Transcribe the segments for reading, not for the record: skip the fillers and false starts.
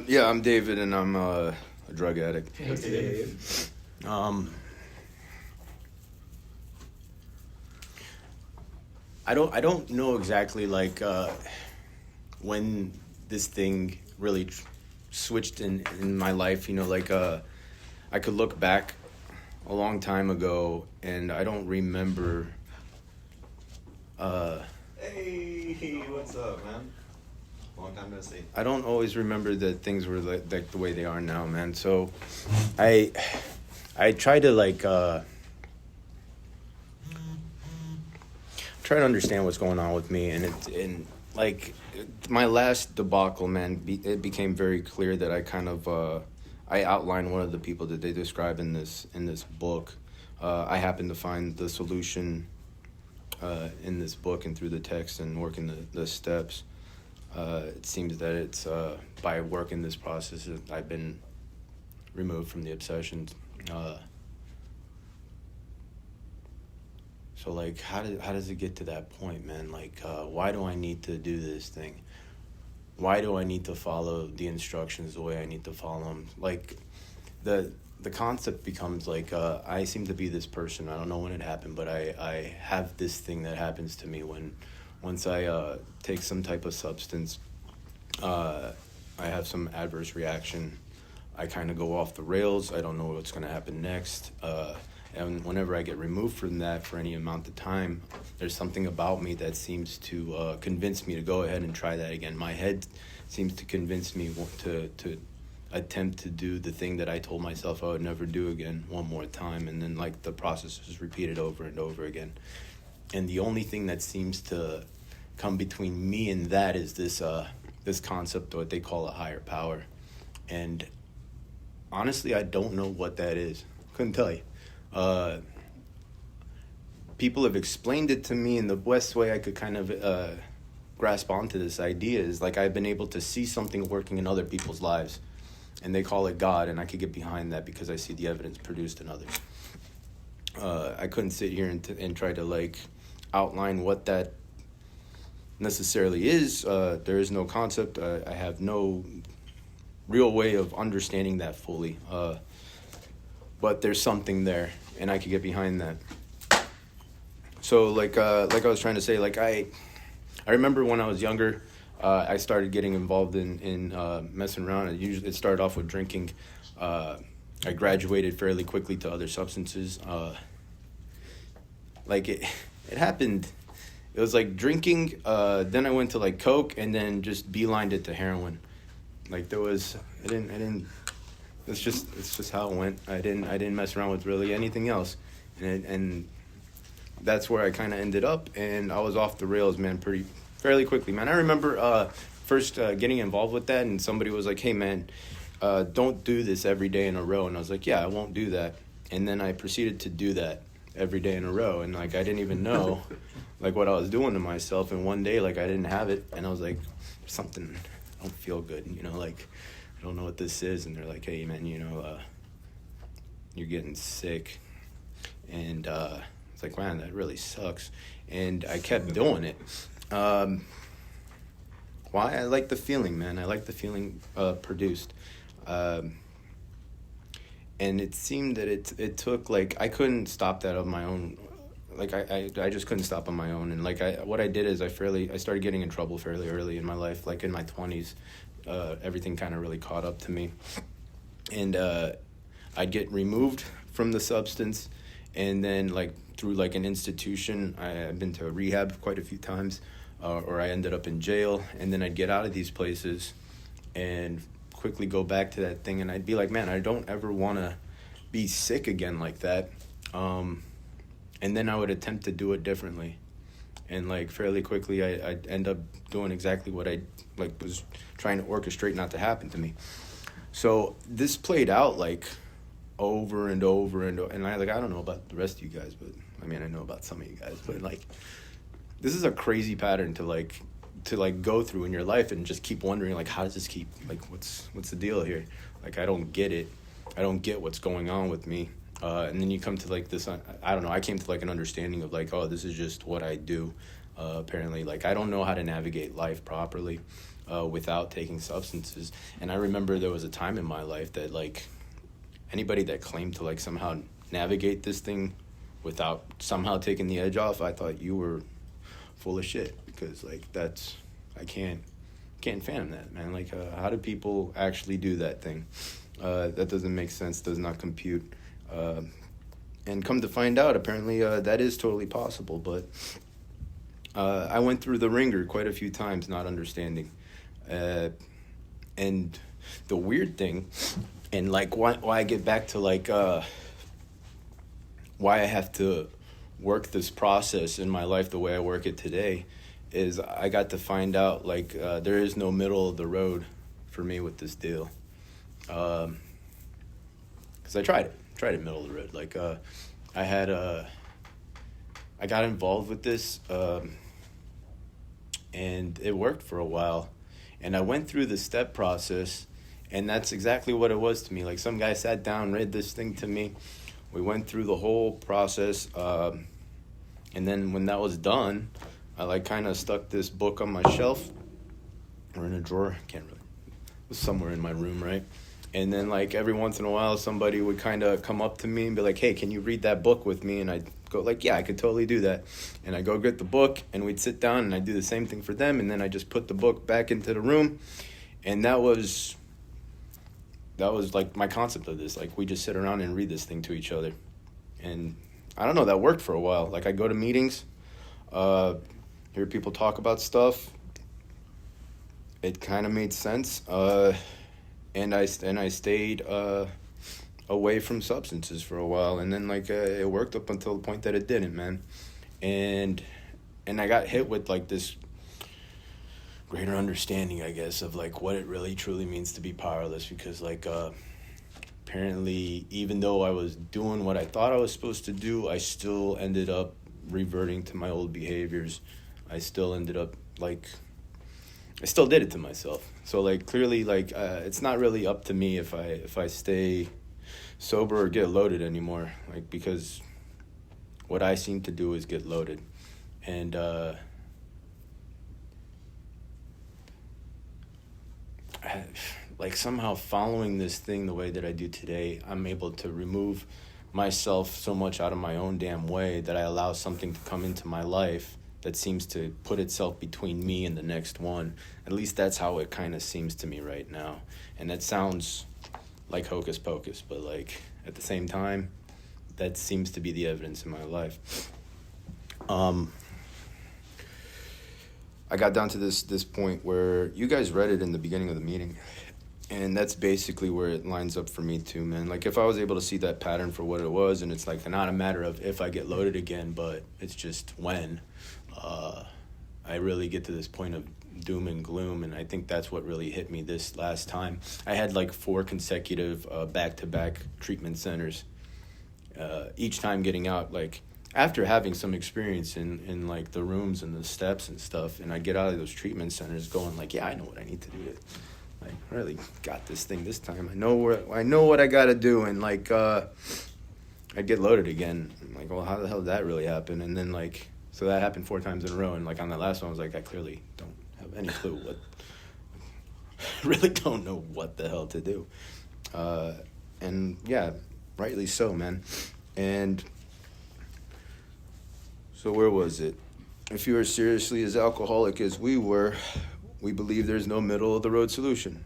Yeah, I'm David, and I'm a drug addict. Hey, Dave. I don't know exactly when this thing really switched in my life. I could look back a long time ago, and I don't remember. Hey, what's up, man? Long time no see. I don't always remember that things were like the way they are now, man. So, I try to try to understand what's going on with me, and my last debacle, man. It became very clear that I outlined one of the people that they describe in this book. I happened to find the solution in this book and through the text and working the steps. It seems that it's by working this process that I've been removed from the obsessions. So how does it get to that point, man? Why do I need to do this thing? Why do I need to follow the instructions the way I need to follow them? The concept becomes I seem to be this person. I don't know when it happened, but I have this thing that happens to me once I take some type of substance. I have some adverse reaction. I kind of go off the rails. I don't know what's going to happen next. And whenever I get removed from that for any amount of time, there's something about me that seems to convince me to go ahead and try that again. My head seems to convince me to attempt to do the thing that I told myself I would never do again one more time. And then the process is repeated over and over again. And the only thing that seems to come between me and that is this concept of what they call a higher power. And honestly, I don't know what that is. Couldn't tell you. People have explained it to me in the best way I could kind of grasp onto this idea is I've been able to see something working in other people's lives, and they call it God, and I could get behind that because I see the evidence produced in others. I couldn't sit here and try to outline what that necessarily is. There is no concept. I have no real way of understanding that fully. But there's something there, and I could get behind that. So, like I was trying to say, I remember when I was younger, I started getting involved in messing around. It started off with drinking. I graduated fairly quickly to other substances. It happened. It was drinking. Then I went to coke, and then just beelined it to heroin. I didn't. It's just how it went. I didn't mess around with really anything else, and that's where I kind of ended up. And I was off the rails, man, fairly quickly, man. I remember first getting involved with that, and somebody was like, "Hey, man, don't do this every day in a row." And I was like, "Yeah, I won't do that." And then I proceeded to do that every day in a row, and I didn't even know what I was doing to myself. And one day, I didn't have it, and I was like, something, I don't feel good, I don't know what this is. And they're like, "Hey, man, you're getting sick." And it's like, man, that really sucks. And I kept doing it. Why? I like the feeling, man. I like the feeling produced. And it seemed that it took, I couldn't stop that of my own. I just couldn't stop on my own. And what I did is I started getting in trouble fairly early in my life, in my 20s. Everything kind of really caught up to me, and I'd get removed from the substance, and then through an institution. I've been to rehab quite a few times, or I ended up in jail, and then I'd get out of these places and quickly go back to that thing, and I'd be like, man, I don't ever want to be sick again like that. And then I would attempt to do it differently, and fairly quickly I'd end up doing exactly what I was trying to orchestrate not to happen to me. So this played out over and over and I don't know about the rest of you guys, but I mean I know about some of you guys, but this is a crazy pattern to go through in your life and just keep wondering how does this keep what's the deal here? I don't get it. I don't get what's going on with me. And then you come to this, I don't know, I came to an understanding of oh, this is just what I do. Apparently, I don't know how to navigate life properly. without taking substances. And I remember there was a time in my life that like anybody that claimed to like somehow navigate this thing without somehow taking the edge off, I thought you were full of shit, because like I can't fathom that, man. Like how do people actually do that thing? That doesn't make sense, does not compute. And come to find out, apparently that is totally possible. But I went through the ringer quite a few times not understanding. And the weird thing, and like why I get back to like why I have to work this process in my life the way I work it today, is I got to find out like there is no middle of the road for me with this deal. Because I tried it middle of the road. Like I got involved with this and it worked for a while, and I went through the step process, and that's exactly what it was to me. Like some guy sat down, read this thing to me, we went through the whole process, and then when that was done, I like kind of stuck this book on my shelf or in a drawer, can't really, it was somewhere in my room, right? And then like every once in a while somebody would kind of come up to me and be like, hey, can you read that book with me? And I'd go like, yeah, I could totally do that. And I go get the book, and we'd sit down, and I'd do the same thing for them, and then I just put the book back into the room. And that was like my concept of this. Like we just sit around and read this thing to each other. And I don't know, that worked for a while. Like I go to meetings, hear people talk about stuff. It kind of made sense. And I stayed away from substances for a while, and then like it worked up until the point that it didn't, man. And I got hit with like this greater understanding, I guess, of like what it really truly means to be powerless, because like apparently even though I was doing what I thought I was supposed to do, I still ended up reverting to my old behaviors. I still ended up like I still did it to myself. So like clearly like it's not really up to me if I stay sober or get loaded anymore, like because what I seem to do is get loaded. And like somehow following this thing the way that I do today, I'm able to remove myself so much out of my own damn way that I allow something to come into my life that seems to put itself between me and the next one. At least that's how it kind of seems to me right now. And that sounds like hocus pocus, but like at the same time, that seems to be the evidence in my life. I got down to this point where you guys read it in the beginning of the meeting, and that's basically where it lines up for me too, man. Like if I was able to see that pattern for what it was, and it's like not a matter of if I get loaded again, but it's just when I really get to this point of doom and gloom. And I think that's what really hit me this last time. I had like 4 consecutive back-to-back treatment centers, each time getting out like after having some experience in like the rooms and the steps and stuff. And I get out of those treatment centers going like, yeah, I know what I need to do to like really got this thing this time. I know what I got to do. And like I get loaded again. I'm like, well, how the hell did that really happen? And then like, so that happened 4 times in a row. And like on that last one, I was like, I clearly don't have any clue what, really don't know what the hell to do. And yeah, rightly so, man. And so where was it? If you are seriously as alcoholic as we were, we believe there's no middle of the road solution.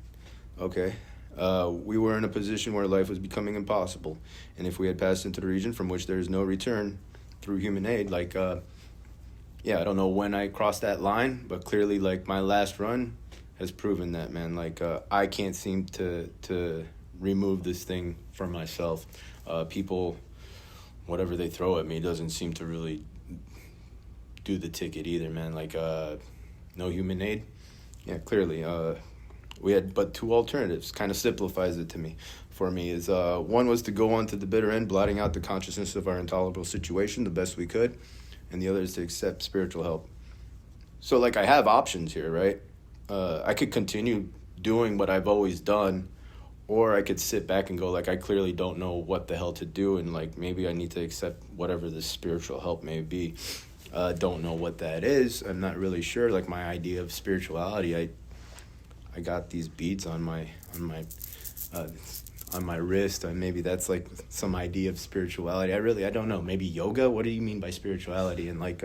Okay. We were in a position where life was becoming impossible. And if we had passed into the region from which there is no return through human aid, like, yeah, I don't know when I crossed that line, but clearly like my last run has proven that, man. Like I can't seem to remove this thing from myself. People, whatever they throw at me doesn't seem to really do the ticket either, man. Like no human aid. Yeah, clearly. We had but 2 alternatives. Kind of simplifies it for me. Is one was to go on to the bitter end, blotting out the consciousness of our intolerable situation the best we could, and the other is to accept spiritual help. So like I have options here, right? I could continue doing what I've always done, or I could sit back and go like, I clearly don't know what the hell to do, and like maybe I need to accept whatever the spiritual help may be. Don't know what that is. I'm not really sure. Like my idea of spirituality, I got these beads on my uh, on my wrist. Maybe that's like some idea of spirituality. I don't know. Maybe yoga. What do you mean by spirituality? And like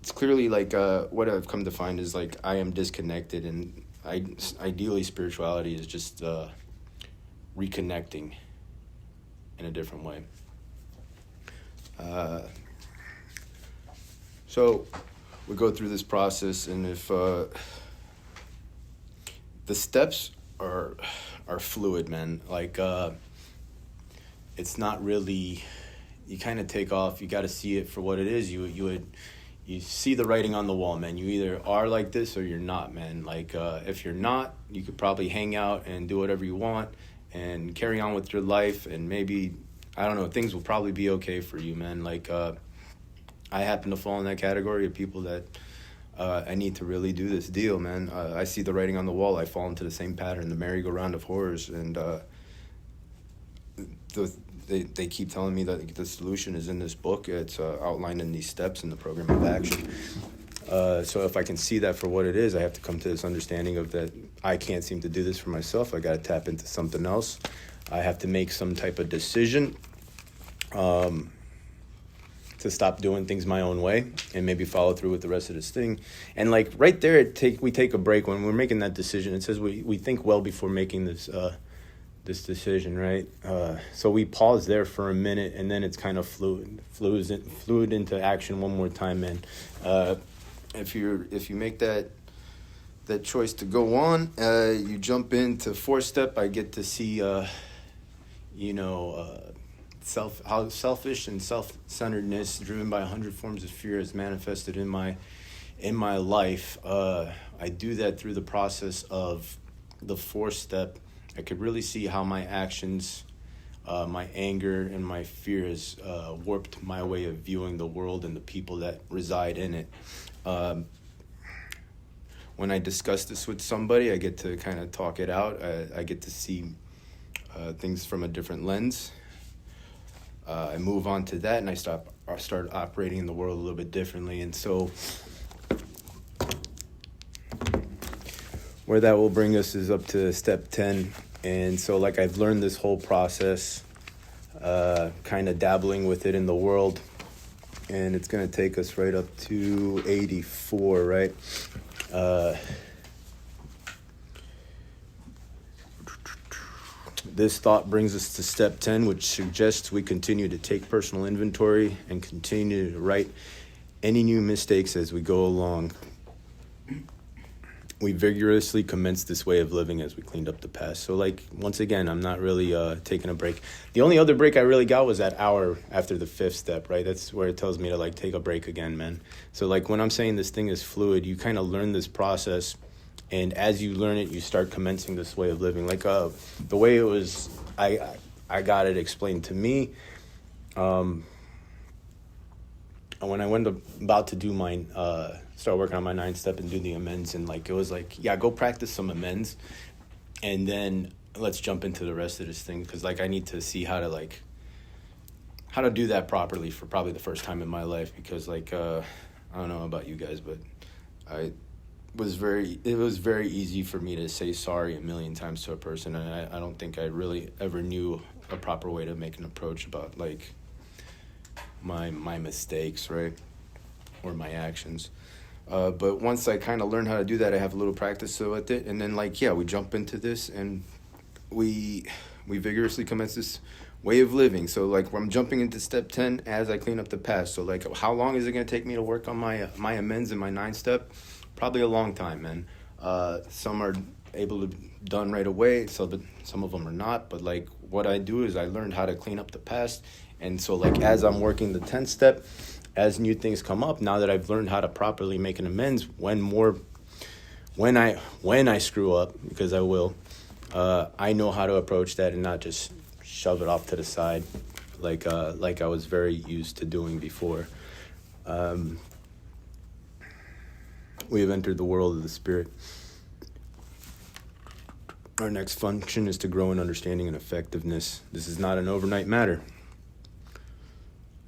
it's clearly like what I've come to find is like I am disconnected, and ideally spirituality is just reconnecting in a different way. So we go through this process, and if the steps are fluid, man. Like it's not really. You kind of take off. You got to see it for what it is. You see the writing on the wall, man. You either are like this or you're not, man. Like if you're not, you could probably hang out and do whatever you want and carry on with your life, and maybe, I don't know, things will probably be okay for you, man. Like I happen to fall in that category of people that I need to really do this deal, man. I see the writing on the wall. I fall into the same pattern, the merry-go-round of horrors, and they keep telling me that the solution is in this book. It's outlined in these steps in the program of action. So if I can see that for what it is, I have to come to this understanding of that I can't seem to do this for myself. I got to tap into something else. I have to make some type of decision to stop doing things my own way and maybe follow through with the rest of this thing. And like right there, we take a break when we're making that decision. It says we think well before making this decision, right? So we pause there for a minute, and then it's kind of fluid into action one more time, man. If you make that choice to go on, you jump into 4-step. I get to see, how selfish and self-centeredness, driven by 100 forms of fear, is manifested in my life. I do that through the process of the 4-step. I could really see how my actions, my anger, and my fear has warped my way of viewing the world and the people that reside in it. When I discuss this with somebody, I get to kind of talk it out. I get to see things from a different lens. I move on to that, and I start operating in the world a little bit differently. And so where that will bring us is up to step 10. And so like I've learned this whole process, kind of dabbling with it in the world, and it's going to take us right up to 84, right? This thought brings us to step 10, which suggests we continue to take personal inventory and continue to write any new mistakes as we go along. We vigorously commenced this way of living as we cleaned up the past. So, like, once again, I'm not really taking a break. The only other break I really got was that hour after the 5th step, right? That's where it tells me to, like, take a break again, man. So, like, when I'm saying this thing is fluid, you kind of learn this process, and as you learn it, you start commencing this way of living. Like, the way it was, I got it explained to me. When I went about to do mine, start working on my 9th step and do the amends, and like it was like, yeah, go practice some amends, and then let's jump into the rest of this thing, because like I need to see how to do that properly for probably the first time in my life, because like I don't know about you guys, but it was very easy for me to say sorry a million times to a person, and I don't think I really ever knew a proper way to make an approach about like my mistakes, right, or my actions. But once I kind of learned how to do that, I have a little practice with it, and then like, yeah, we jump into this, and we vigorously commence this way of living. So like I'm jumping into step 10 as I clean up the past. So like, how long is it going to take me to work on my amends in my 9th step? Probably a long time, man. Some are able to be done right away, so that some of them are not. But like what I do is I learned how to clean up the past. And so like as I'm working the 10th step, as new things come up, now that I've learned how to properly make an amends, when I screw up, because I will, I know how to approach that and not just shove it off to the side like I was very used to doing before. We have entered the world of the spirit. Our next function is to grow in understanding and effectiveness. This is not an overnight matter.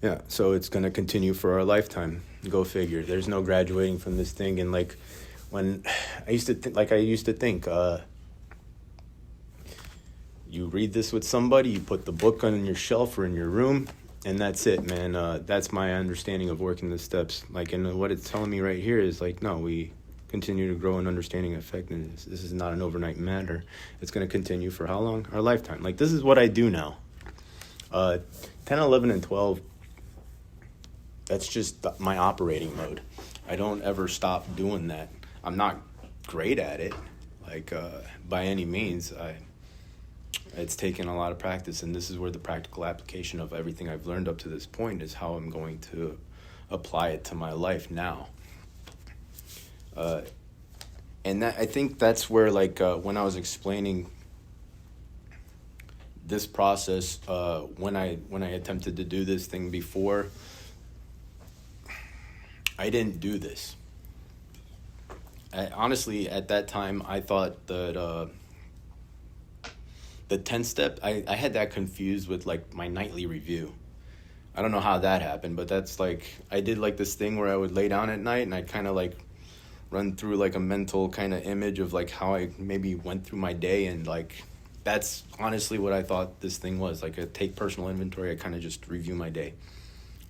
Yeah, so it's going to continue for our lifetime. Go figure. There's no graduating from this thing. And like when I used to think, you read this with somebody, you put the book on your shelf or in your room, and that's it, man. That's my understanding of working the steps. Like, and what it's telling me right here is like, no, we continue to grow in understanding effectiveness. This is not an overnight matter. It's going to continue for how long? Our lifetime. Like, this is what I do now. 10, 11, and 12, that's just my operating mode. I don't ever stop doing that. I'm not great at it, like, by any means. It's taken a lot of practice, and this is where the practical application of everything I've learned up to this point is how I'm going to apply it to my life now. And I think that's where, like, when I was explaining this process, when I attempted to do this thing before, I didn't do this. Honestly, at that time, I thought that the 10th step, I had that confused with, like, my nightly review. I don't know how that happened, but that's, like, I did, like, this thing where I would lay down at night and I'd kind of, like, run through, like, a mental kind of image of, like, how I maybe went through my day, and, like, that's honestly what I thought this thing was. Like, I take personal inventory, I kind of just review my day.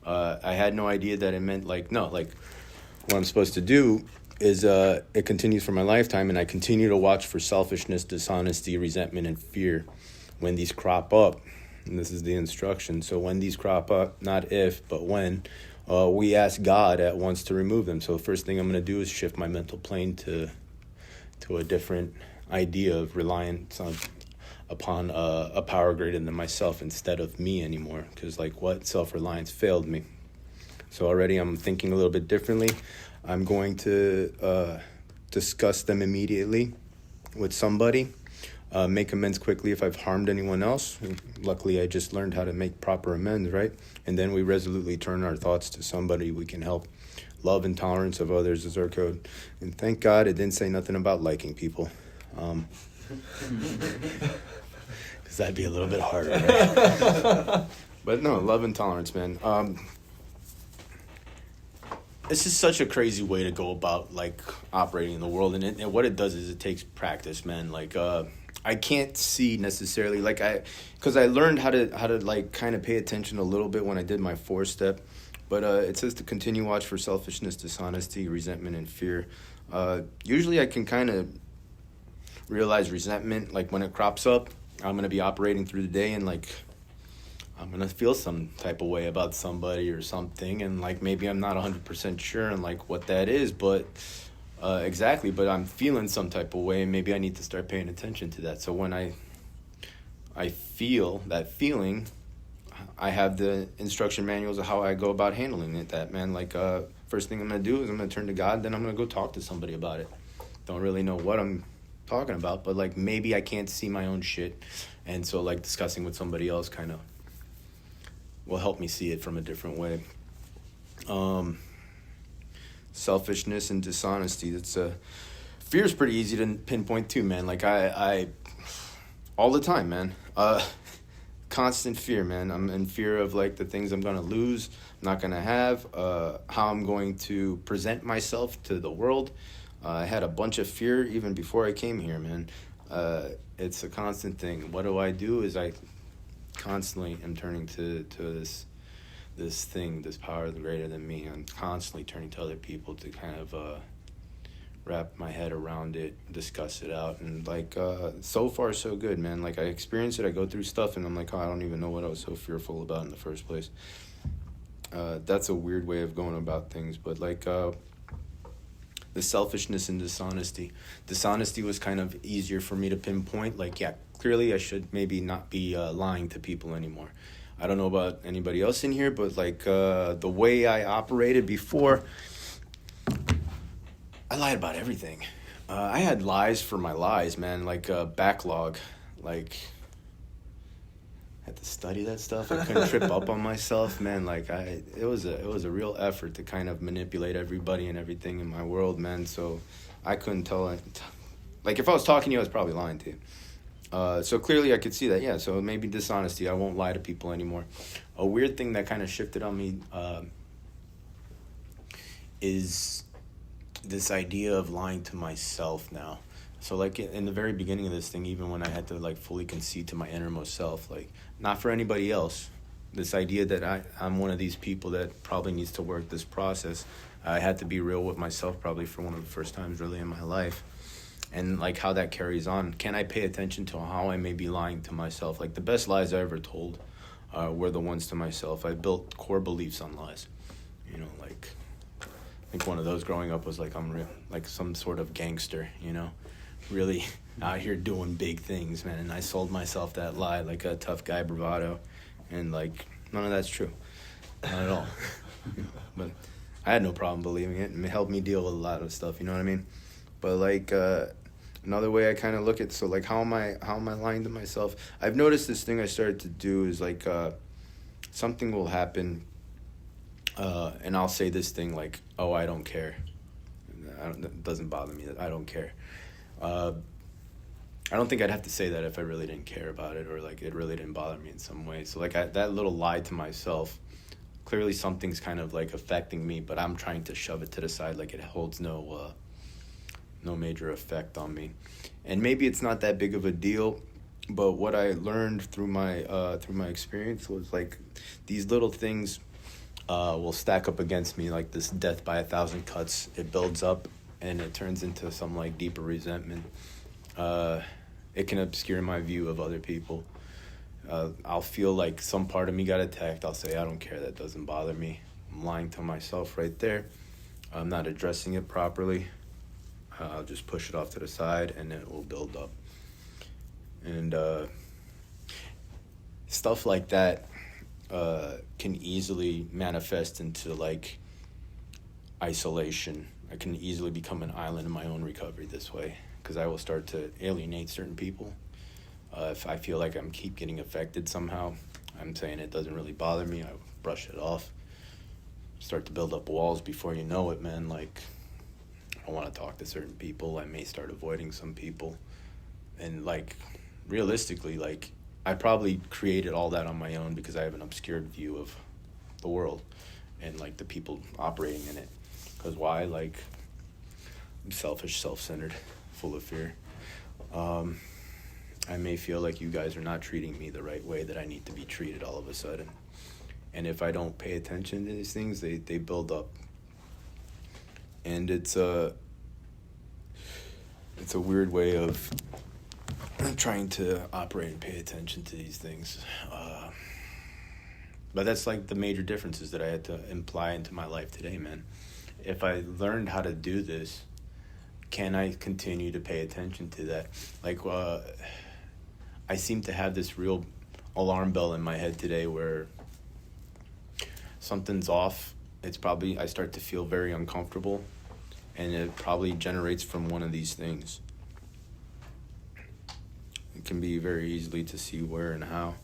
I had no idea that it meant, like, no, like, what I'm supposed to do is it continues for my lifetime, and I continue to watch for selfishness, dishonesty, resentment, and fear when these crop up. And this is the instruction. So when these crop up, not if, but when, we ask God at once to remove them. So the first thing I'm going to do is shift my mental plane to a different idea of reliance upon a power greater than myself instead of me anymore. Because, like, what? Self-reliance failed me. So already I'm thinking a little bit differently. I'm going to discuss them immediately with somebody, make amends quickly if I've harmed anyone else. Luckily, I just learned how to make proper amends, right? And then we resolutely turn our thoughts to somebody we can help. Love and tolerance of others is our code. And thank God it didn't say nothing about liking people. Because that'd be a little bit harder, right? But no, love and tolerance, man. This is such a crazy way to go about, like, operating in the world, and what it does is it takes practice, man. Like, I can't see necessarily, like, because I learned how to like kind of pay attention a little bit when I did my 4-step, but it says to continue watch for selfishness, dishonesty, resentment, and fear. Usually I can kind of realize resentment, like, when it crops up. I'm gonna be operating through the day, and, like, I'm going to feel some type of way about somebody or something, and, like, maybe I'm not 100% sure on, like, what that is, but exactly, but I'm feeling some type of way, and maybe I need to start paying attention to that. So when I feel that feeling, I have the instruction manuals of how I go about handling it, that, man. Like, first thing I'm going to do is I'm going to turn to God, then I'm going to go talk to somebody about it. Don't really know what I'm talking about, but, like, maybe I can't see my own shit, and so, like, discussing with somebody else kind of will help me see it from a different way. Selfishness and dishonesty. Fear is pretty easy to pinpoint too, man. Like, I all the time, man. Constant fear, man. I'm in fear of, like, the things I'm gonna lose, not gonna have, how I'm going to present myself to the world. I had a bunch of fear even before I came here, man. It's a constant thing. What do is I constantly am turning to this thing, this power greater than me. I'm constantly turning to other people to kind of wrap my head around it, discuss it out, and, like, so far so good, man. Like, I experience it, I go through stuff, and I'm like, oh, I don't even know what I was so fearful about in the first place. That's a weird way of going about things, but, like, the selfishness and dishonesty. Dishonesty was kind of easier for me to pinpoint. Like, yeah, clearly I should maybe not be lying to people anymore. I don't know about anybody else in here, but, like, the way I operated before, I lied about everything. I had lies for my lies, man, like backlog. Like, I had to study that stuff. I couldn't trip up on myself, man. Like, it was a real effort to kind of manipulate everybody and everything in my world, man. So I couldn't tell. Like, if I was talking to you, I was probably lying to you. So clearly I could see that, yeah. So maybe dishonesty. I won't lie to people anymore. A weird thing that kind of shifted on me is this idea of lying to myself now. So like in the very beginning of this thing, even when I had to like fully concede to my innermost self, like not for anybody else, this idea that I'm one of these people that probably needs to work this process. I had to be real with myself probably for one of the first times really in my life. And like how that carries on. Can I pay attention to how I may be lying to myself? Like the best lies I ever told were the ones to myself. I built core beliefs on lies. You know, like I think one of those growing up was like I'm real, like some sort of gangster, you know, really out here doing big things, man. And I sold myself that lie, like a tough guy bravado, and like none of that's true, not at all. But I had no problem believing it, and it helped me deal with a lot of stuff. You know what I mean? But like another way I kind of look at, so like how am I lying to myself? I've noticed this thing I started to do is like something will happen. And I'll say this thing like, oh, I don't care. It doesn't bother me that I don't care. I don't think I'd have to say that if I really didn't care about it or like it really didn't bother me in some way. So like that little lie to myself, clearly something's kind of like affecting me, but I'm trying to shove it to the side like it holds no major effect on me. And maybe it's not that big of a deal, but what I learned through my experience was like these little things will stack up against me like this death by 1,000 cuts. It builds up and it turns into some like deeper resentment. It can obscure my view of other people. I'll feel like some part of me got attacked. I'll say, I don't care. That doesn't bother me. I'm lying to myself right there. I'm not addressing it properly. I'll just push it off to the side and it will build up. And stuff like that can easily manifest into like isolation. I can easily become an island in my own recovery this way because I will start to alienate certain people. If I feel like I'm keep getting affected somehow, I'm saying it doesn't really bother me. I brush it off. Start to build up walls before you know it, man. Like I want to talk to certain people. I may start avoiding some people. And like realistically, like I probably created all that on my own because I have an obscured view of the world and like the people operating in it. Because why? Like I'm selfish, self-centered, full of fear. I may feel like you guys are not treating me the right way that I need to be treated all of a sudden. And if I don't pay attention to these things, they build up. And it's a weird way of trying to operate and pay attention to these things. But that's like the major differences that I had to imply into my life today, man. If I learned how to do this, can I continue to pay attention to that? Like, I seem to have this real alarm bell in my head today where something's off. It's probably, I start to feel very uncomfortable, and it probably generates from one of these things. It can be very easily to see where and how.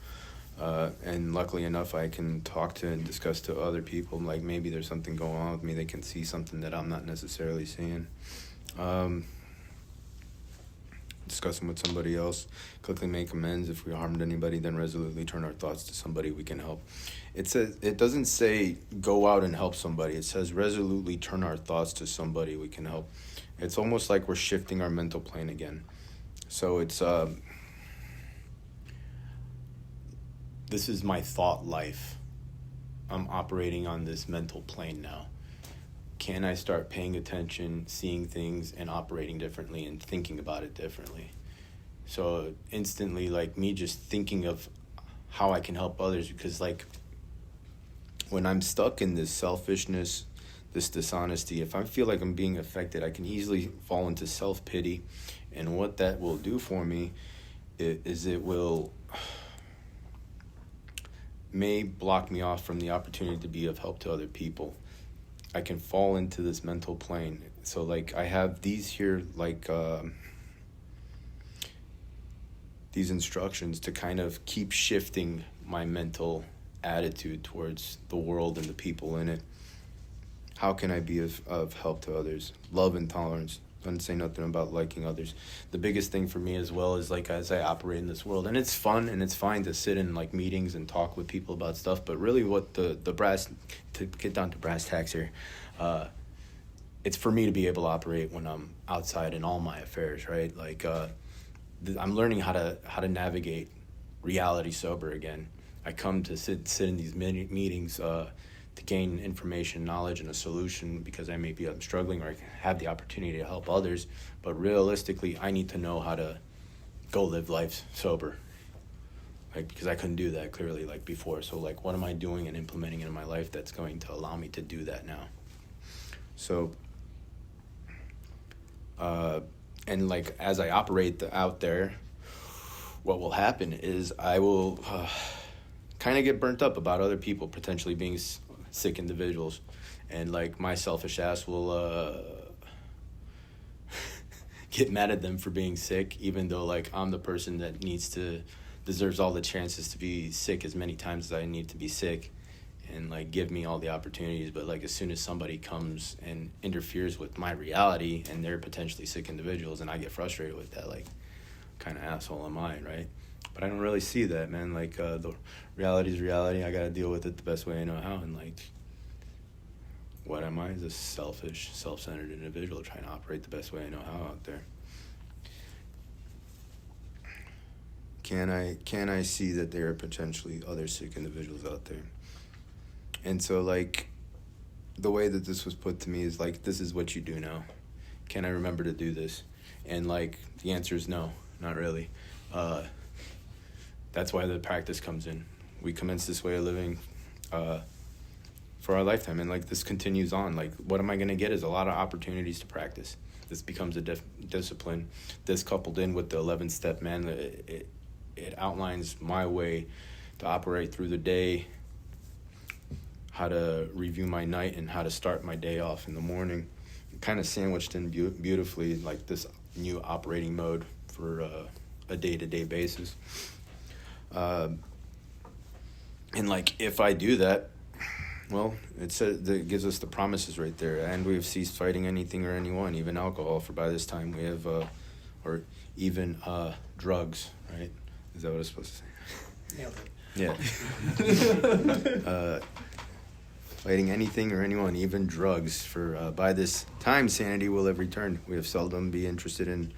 And luckily enough, I can talk to and discuss to other people. Like maybe there's something going on with me. They can see something that I'm not necessarily seeing. Discussing with somebody else, quickly make amends. If we harmed anybody, then resolutely turn our thoughts to somebody we can help. It doesn't say go out and help somebody. It says resolutely turn our thoughts to somebody we can help. It's almost like we're shifting our mental plane again. So it's this is my thought life. I'm operating on this mental plane now. Can I start paying attention, seeing things, and operating differently and thinking about it differently? So instantly, like me just thinking of how I can help others, because like when I'm stuck in this selfishness, this dishonesty, if I feel like I'm being affected, I can easily fall into self-pity. And what that will do for me is it will may block me off from the opportunity to be of help to other people. I can fall into this mental plane. So like I have these here, like these instructions to kind of keep shifting my mental attitude towards the world and the people in it. How can I be of help to others? Love and tolerance. Doesn't say nothing about liking others. The biggest thing for me as well is like as I operate in this world, and it's fun and it's fine to sit in like meetings and talk with people about stuff, but really what the brass, to get down to brass tacks here, it's for me to be able to operate when I'm outside in all my affairs, right? Like, I'm learning how to navigate reality sober again. I come to sit in these meetings to gain information, knowledge, and a solution because I'm struggling or I have the opportunity to help others. But realistically, I need to know how to go live life sober, like, because I couldn't do that clearly like before. So like, what am I doing and implementing in my life that's going to allow me to do that now? So, and like as I operate out there, what will happen is I will kind of get burnt up about other people potentially being sick individuals, and like my selfish ass will get mad at them for being sick, even though like I'm the person that deserves all the chances to be sick as many times as I need to be sick, and like give me all the opportunities. But like as soon as somebody comes and interferes with my reality and they're potentially sick individuals, and I get frustrated with that, like, kind of asshole am I, right? But I don't really see that, man. Like, the reality is reality. I gotta deal with it the best way I know how. And like, what am I? As a selfish, self-centered individual trying to operate the best way I know how out there. Can I see that there are potentially other sick individuals out there? And so like, the way that this was put to me is like, this is what you do now. Can I remember to do this? And like, the answer is no, not really. That's why the practice comes in. We commence this way of living for our lifetime, and like this continues on. Like, what am I going to get is a lot of opportunities to practice. This becomes a discipline. This coupled in with the 11-step, man, it outlines my way to operate through the day, how to review my night, and how to start my day off in the morning. Kind of sandwiched in beautifully, like this new operating mode for a day-to-day basis. And like, if I do that, well, it gives us the promises right there. And we have ceased fighting anything or anyone, even alcohol. For by this time we have, or even drugs, right? Is that what it's supposed to say? Yeah. Fighting anything or anyone, even drugs. For by this time sanity will have returned. We have seldom be interested in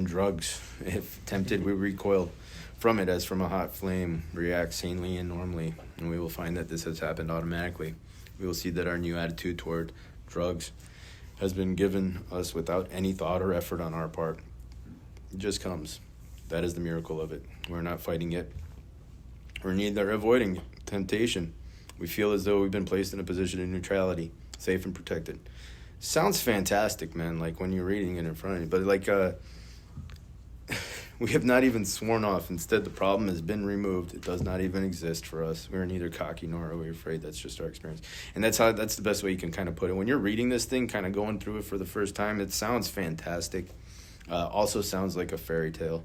drugs. If tempted, we recoil from it as from a hot flame, react sanely and normally, and we will find that this has happened automatically. We will see that our new attitude toward drugs has been given us without any thought or effort on our part. It just comes. That is the miracle of it. We're not fighting it. We're neither avoiding temptation. We feel as though we've been placed in a position of neutrality, safe and protected. Sounds fantastic, man, like when you're reading it in front of you, but like, we have not even sworn off. Instead, the problem has been removed. It does not even exist for us. We're neither cocky nor are we afraid. That's just our experience. And that's the best way you can kind of put it. When you're reading this thing, kind of going through it for the first time, it sounds fantastic. Also sounds like a fairy tale.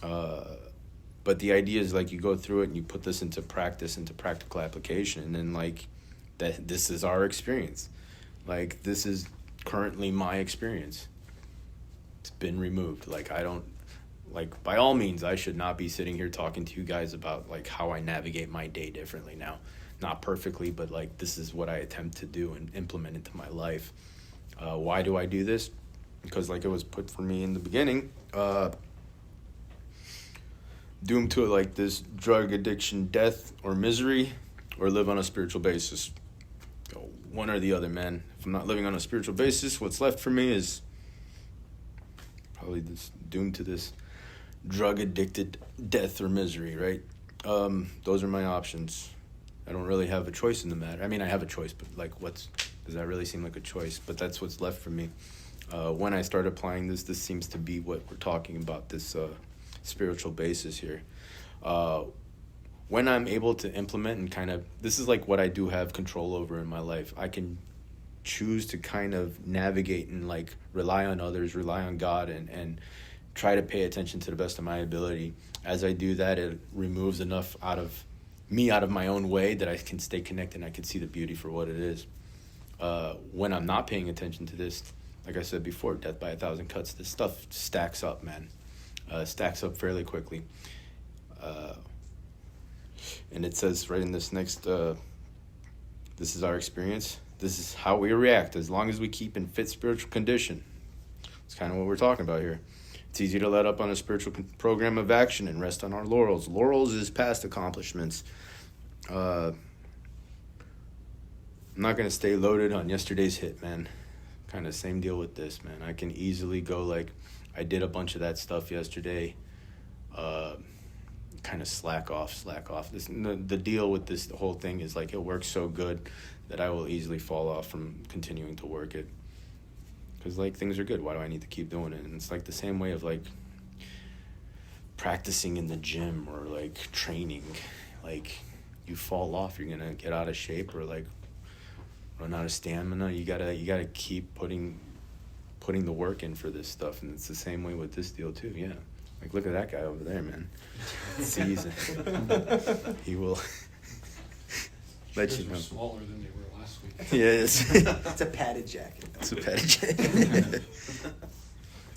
But the idea is like you go through it and you put this into practice, into practical application. And then like this is our experience. Like, this is currently my experience. It's been removed. Like, by all means, I should not be sitting here talking to you guys about, like, how I navigate my day differently now. Not perfectly, but, like, this is what I attempt to do and implement into my life. Why do I do this? Because, like it was put for me in the beginning, doomed to, like, this drug addiction, death, or misery, or live on a spiritual basis. One or the other, man. If I'm not living on a spiritual basis, what's left for me is probably doomed to this drug-addicted death or misery, right? Those are my options. I don't really have a choice in the matter. I mean, I have a choice, but like, does that really seem like a choice? But that's what's left for me. When I start applying this seems to be what we're talking about, this spiritual basis here. When I'm able to implement and kind of, this is like what I do have control over in my life. I can choose to kind of navigate and like rely on others, rely on God, and try to pay attention to the best of my ability. As I do that, it removes enough out of my own way that I can stay connected and I can see the beauty for what it is. When I'm not paying attention to this, like I said before, death by 1,000 cuts, this stuff stacks up, man. Stacks up fairly quickly. And it says right in this next, this is our experience. this is how we react as long as we keep in fit spiritual condition. It's kind of what we're talking about here. It's easy to let up on a spiritual program of action and rest on our laurels. Laurels is past accomplishments. I'm not going to stay loaded on yesterday's hit, man. Kind of same deal with this, man. I can easily go like, I did a bunch of that stuff yesterday. Kind of slack off. The deal with this, the whole thing is like, it works so good that I will easily fall off from continuing to work it. Because, like, things are good. Why do I need to keep doing it? And it's, like, the same way of, like, practicing in the gym or, like, training. Like, you fall off, you're going to get out of shape or, like, run out of stamina. You gotta keep putting the work in for this stuff. And it's the same way with this deal, too, yeah. Like, look at that guy over there, man. Season. He will let you know. Smaller than they were last week. Yes. It's a padded jacket. It's a padded jacket.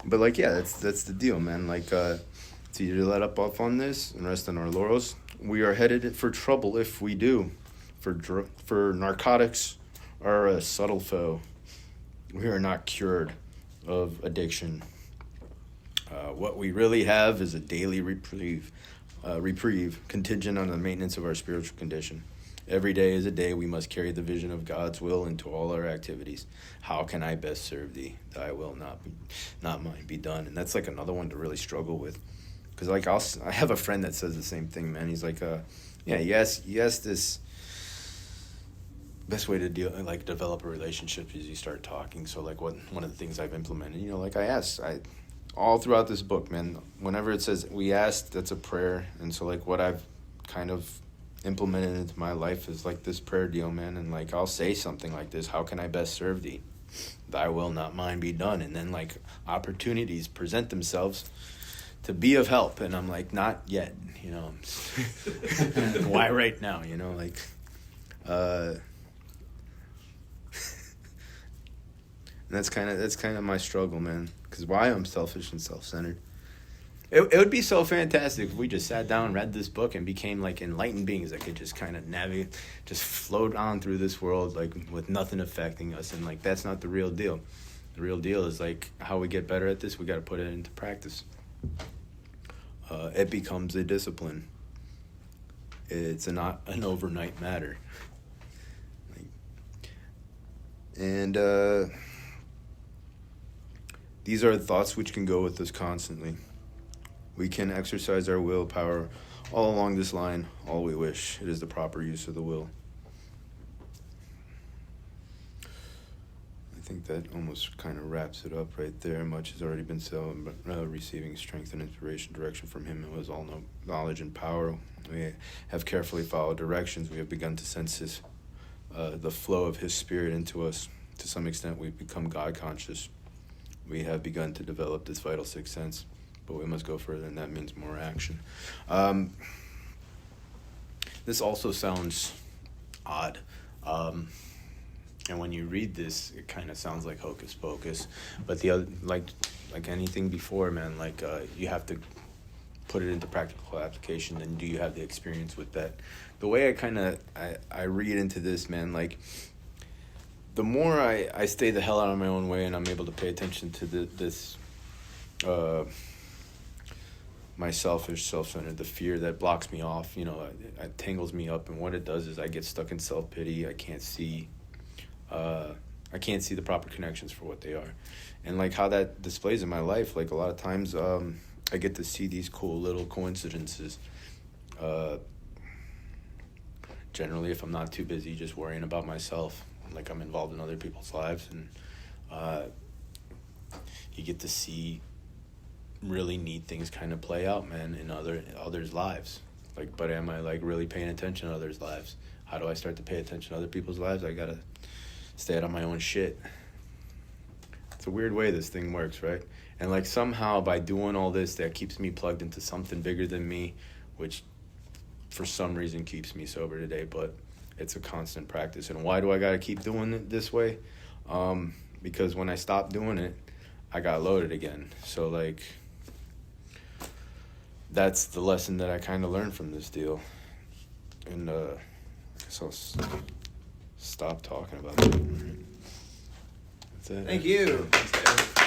But, like, yeah, that's the deal, man. Like, it's easy to let up off on this and rest on our laurels. We are headed for trouble if we do. For narcotics are a subtle foe. We are not cured of addiction. What we really have is a daily reprieve contingent on the maintenance of our spiritual condition. Every day is a day we must carry the vision of God's will into all our activities. How can I best serve thee? Thy will not mine be done. And that's like another one to really struggle with. Because like I have a friend that says the same thing, man. He's like, yes, this best way to develop a relationship is you start talking. So like one of the things I've implemented, like all throughout this book, man, whenever it says we ask, that's a prayer. And so like what I've kind of implemented into my life is like this prayer deal, man. And like I'll say something like this: how can I best serve thee? Thy will, not mine, be done. And then like opportunities present themselves to be of help, and I'm like, not yet, why right now, like and that's kind of my struggle, man, because why I'm selfish and self-centered. It would be so fantastic if we just sat down, read this book, and became like enlightened beings that could just kind of navigate, just float on through this world like with nothing affecting us. And like that's not the real deal. The real deal is like how we get better at this. We got to put it into practice. It becomes a discipline. It's not an overnight matter. And these are thoughts which can go with us constantly. We can exercise our willpower all along this line, all we wish. It is the proper use of the will. I think that almost kind of wraps it up right there. Much has already been said, receiving strength and inspiration, direction from him who has all knowledge and power. We have carefully followed directions. We have begun to sense the flow of his spirit into us. To some extent, we've become God conscious. We have begun to develop this vital sixth sense. But we must go further, and that means more action. This also sounds odd. And when you read this, it kind of sounds like hocus pocus. But the other, like anything before, man, you have to put it into practical application. And do you have the experience with that? The way I read into this, man, like the more I stay the hell out of my own way, and I'm able to pay attention to this. My selfish, self-centered, the fear that blocks me off, it tangles me up, and what it does is I get stuck in self-pity. I can't see the proper connections for what they are, and like how that displays in my life. Like a lot of times, I get to see these cool little coincidences. Generally, if I'm not too busy just worrying about myself, like I'm involved in other people's lives, and you get to see really neat things kind of play out, man, in others' lives. Like, but am I like really paying attention to others' lives? How do I start to pay attention to other people's lives? I gotta stay out of my own shit. It's a weird way this thing works, right? And like somehow by doing all this, that keeps me plugged into something bigger than me, which for some reason keeps me sober today. But it's a constant practice. And why do I gotta keep doing it this way? Because when I stopped doing it, I got loaded again. So like, that's the lesson that I kind of learned from this deal. And so stop talking about it. That's it. Thank you. Thanks, guys.